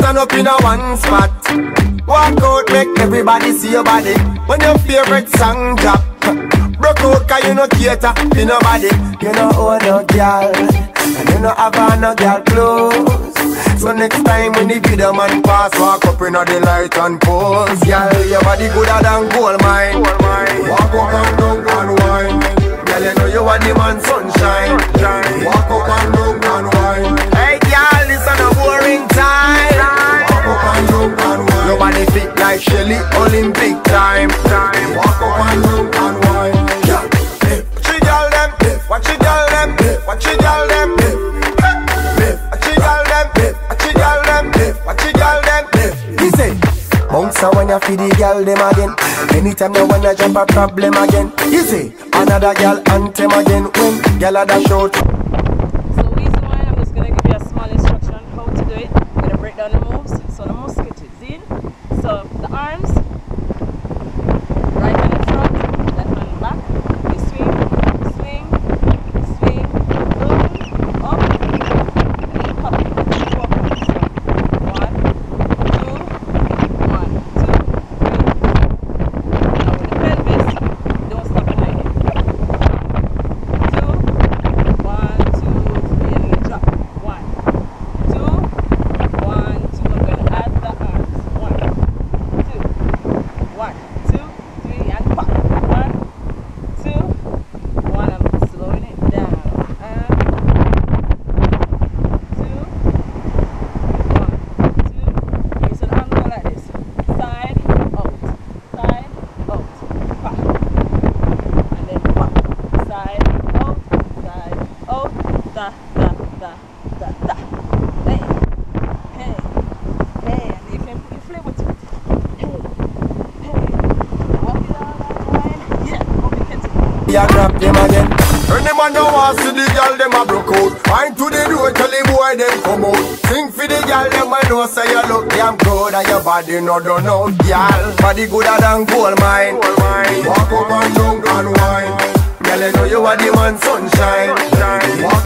stand up in a one spot. Walk out, make everybody see your body. When your favorite song drop, broke out cause you no cater to nobody. You no own no girl, and you no have on no girl clothes. So next time when the video man pass, walk up in the light and pose. Girl, your body gooder than gold mine. Walk up and down and wine. Girl, you know you are the man sunshine. Walk up and down and wine. Hey girl, this is a boring time. Walk up and down and wine. Your body fit like Shelly, Olympic time. Walk up and down and wine. Girl, what you girl them? What you girl them? What you girl them? Bounce when you feed the girl them again. Anytime you wanna jump a problem again. Easy, another girl anthem again. When girl at the show. So Weezy, I'm just gonna give you a small instruction on how to do it. I'm gonna break down the moves. So the musket is in. So the arms, right hand in front, left hand back. You swing, swing, swing, boom, up, and then you pop it. Yeah, grab them again. When them man no want see the girl them a broke out. Find to the door, tell the boy them come out. Sing for the girl them I know say you look damn good and your body no done out, girl. Body gooder than gold mine. Walk up and down and wine. Girl, you know you are the man sunshine. Walk